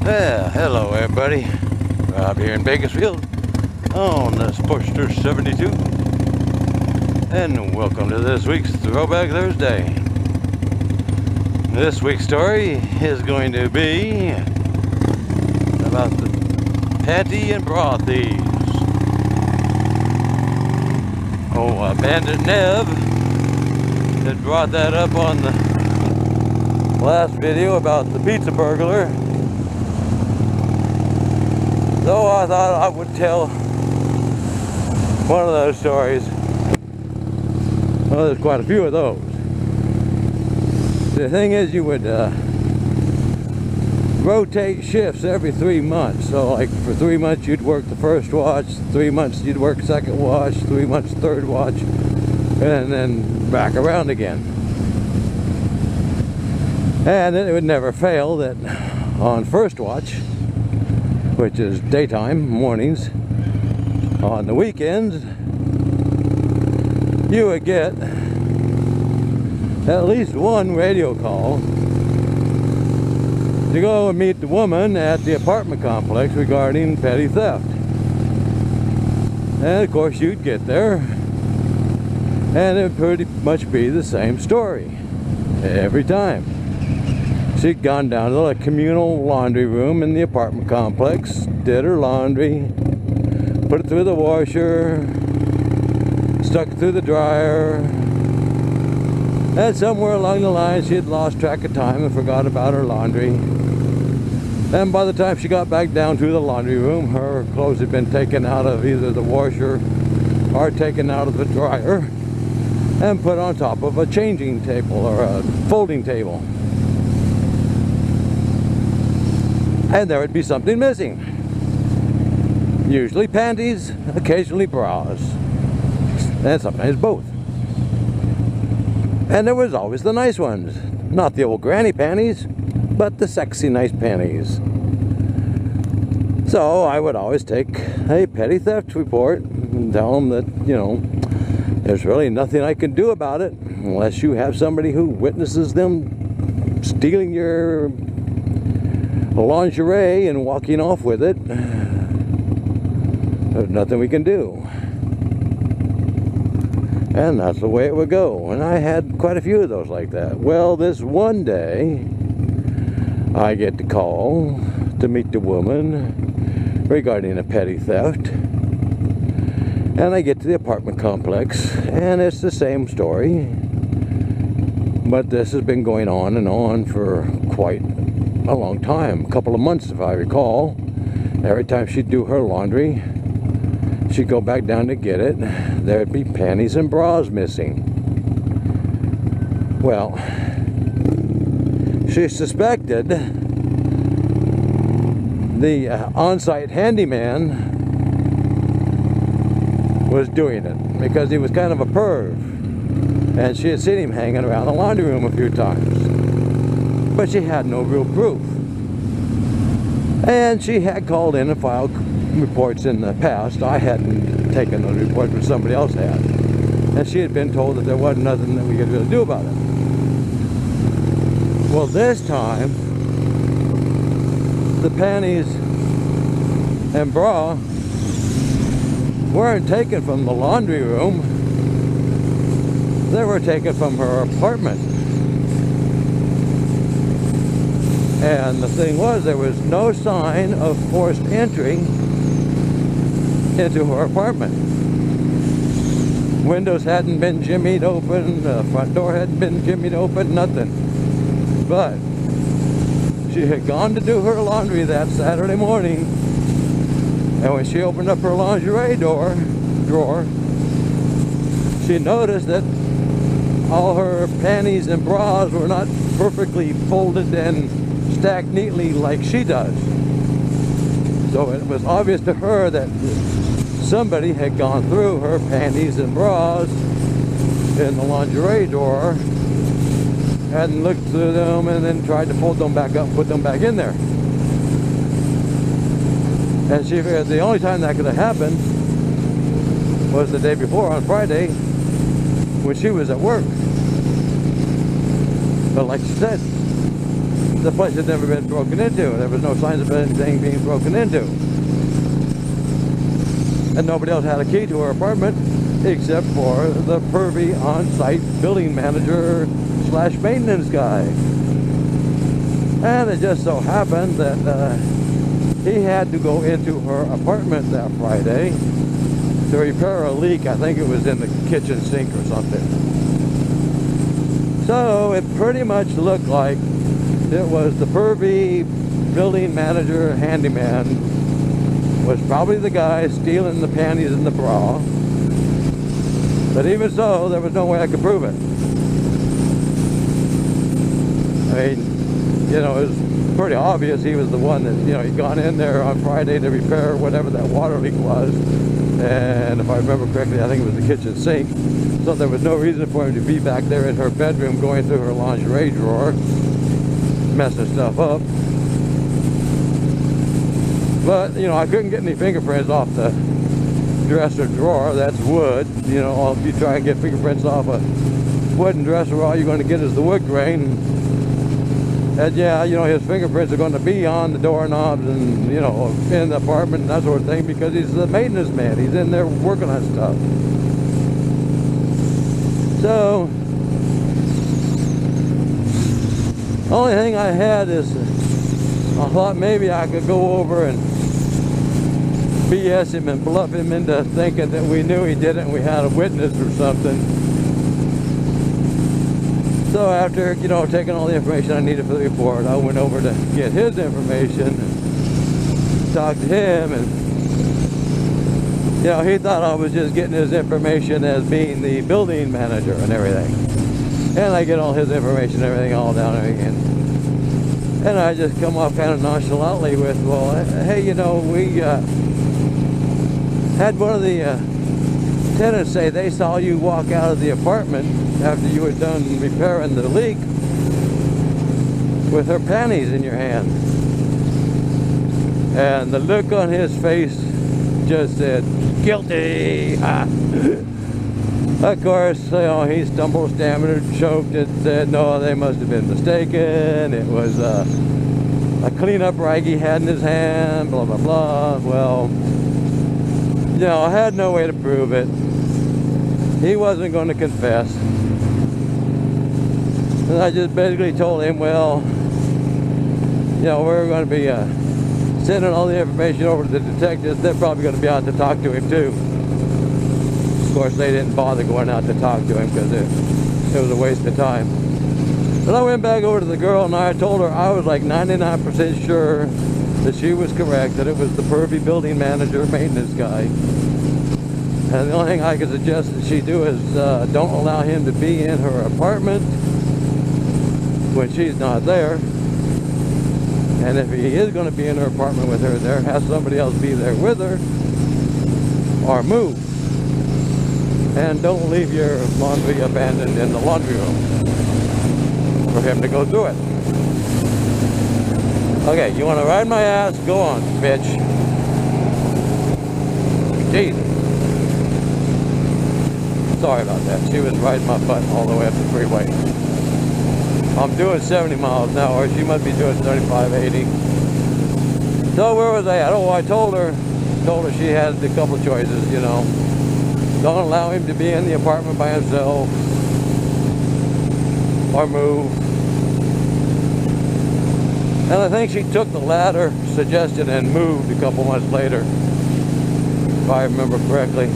Yeah, hello everybody. Rob here in Bakersfield on the Sportster 72. And welcome to this week's Throwback Thursday. This week's story is going to be about the Pantie and Bra thieves. Oh, Bandit Nev had brought that up on the last video about the pizza burglar. So I thought I would tell one of those stories. Well, there's quite a few of those. The thing is, you would rotate shifts every 3 months. So like for 3 months you'd work the first watch, 3 months you'd work second watch, 3 months third watch, and then back around again. And then it would never fail that on first watch, which is daytime, mornings, on the weekends, you would get at least one radio call to go and meet the woman at the apartment complex regarding petty theft. And of course you'd get there and it would pretty much be the same story every time. She'd gone down to the communal laundry room in the apartment complex, did her laundry, put it through the washer, stuck it through the dryer, and somewhere along the line she had lost track of time and forgot about her laundry. And by the time she got back down to the laundry room, her clothes had been taken out of either the washer or taken out of the dryer and put on top of a changing table or a folding table. And there would be something missing. Usually panties, occasionally bras, and sometimes both. And there was always the nice ones. Not the old granny panties, but the sexy nice panties. So I would always take a petty theft report and tell them that, you know, there's really nothing I can do about it unless you have somebody who witnesses them stealing your lingerie and walking off with it. There's nothing we can do. And that's the way it would go. And I had quite a few of those like that. Well, this one day I get the call to meet the woman regarding a petty theft. And I get to the apartment complex and it's the same story. But this has been going on and on for quite a long time, a couple of months if I recall. Every time she'd do her laundry, she'd go back down to get it, there'd be panties and bras missing. Well, she suspected the on-site handyman was doing it because he was kind of a perv and she had seen him hanging around the laundry room a few times. But she had no real proof. And she had called in and filed reports in the past. I hadn't taken those reports, but somebody else had. And she had been told that there wasn't nothing that we could really do about it. Well, this time, the panties and bra weren't taken from the laundry room. They were taken from her apartment. And the thing was, there was no sign of forced entry into her apartment. Windows hadn't been jimmied open, the front door hadn't been jimmied open, nothing. But she had gone to do her laundry that Saturday morning, and when she opened up her lingerie drawer, she noticed that all her panties and bras were not perfectly folded and stacked neatly like she does. So it was obvious to her that somebody had gone through her panties and bras in the lingerie drawer and looked through them and then tried to fold them back up and put them back in there. And she figured the only time that could have happened was the day before on Friday when she was at work. But like she said, the place had never been broken into. There was no signs of anything being broken into. And nobody else had a key to her apartment except for the pervy on-site building manager slash maintenance guy. And it just so happened that he had to go into her apartment that Friday to repair a leak. I think it was in the kitchen sink or something. So it pretty much looked like it was the pervy building manager handyman was probably the guy stealing the panties and the bra. But even so, there was no way I could prove it. I mean, you know, it was pretty obvious he was the one that, you know, he'd gone in there on Friday to repair whatever that water leak was. And if I remember correctly, I think it was the kitchen sink. So there was no reason for him to be back there in her bedroom going through her lingerie drawer, messing stuff up. But, you know, I couldn't get any fingerprints off the dresser drawer. That's wood. You know, if you try and get fingerprints off a wooden dresser, all you're going to get is the wood grain. And yeah, you know, his fingerprints are going to be on the doorknobs and, you know, in the apartment and that sort of thing because he's the maintenance man. He's in there working on stuff. So, only thing I had is I thought maybe I could go over and BS him and bluff him into thinking that we knew he did it and we had a witness or something. So after, you know, taking all the information I needed for the report, I went over to get his information and talked to him, and you know, he thought I was just getting his information as being the building manager and everything. And I get all his information and everything all down there again. And I just come off kind of nonchalantly with, well, hey, you know, we had one of the tenants say they saw you walk out of the apartment after you had done repairing the leak with her panties in your hand. And the look on his face just said, guilty. Of course, you know, he stumbled, stammered, choked, and said, no, they must have been mistaken. It was a cleanup rag he had in his hand, blah, blah, blah. Well, you know, I had no way to prove it. He wasn't going to confess. And I just basically told him, well, you know, we're going to be sending all the information over to the detectives. They're probably going to be out to talk to him too. Of course, they didn't bother going out to talk to him because it was a waste of time. But I went back over to the girl and I told her I was like 99% sure that she was correct, that it was the pervy building manager, maintenance guy. And the only thing I could suggest that she do is don't allow him to be in her apartment when she's not there. And if he is going to be in her apartment with her there, have somebody else be there with her, or move. And don't leave your laundry abandoned in the laundry room for him to go through it. Okay, you want to ride my ass? Go on, bitch. Jesus. Sorry about that. She was riding my butt all the way up the freeway. I'm doing 70 miles an hour. She must be doing 35, 80. So where was I at? Oh, I told her she had a couple of choices, you know. Don't allow him to be in the apartment by himself, or move. And I think she took the latter suggestion and moved a couple months later, if I remember correctly.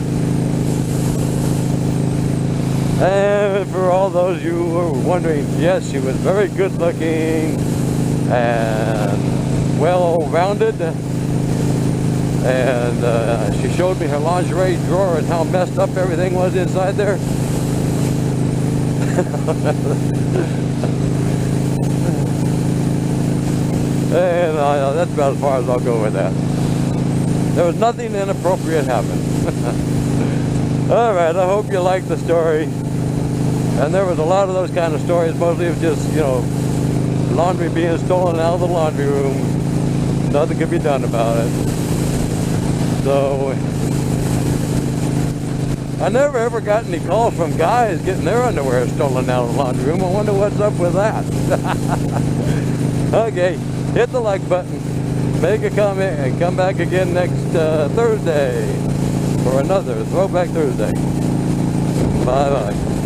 And for all those you who were wondering, yes, she was very good looking and well-rounded. And she showed me her lingerie drawer and how messed up everything was inside there. And that's about as far as I'll go with that. There was nothing inappropriate happened. Alright, I hope you liked the story. And there was a lot of those kind of stories, mostly of just, you know, laundry being stolen out of the laundry room. Nothing could be done about it. So, I never ever got any calls from guys getting their underwear stolen out of the laundry room. I wonder what's up with that. Okay, hit the like button, make a comment, and come back again next Thursday for another Throwback Thursday. Bye-bye.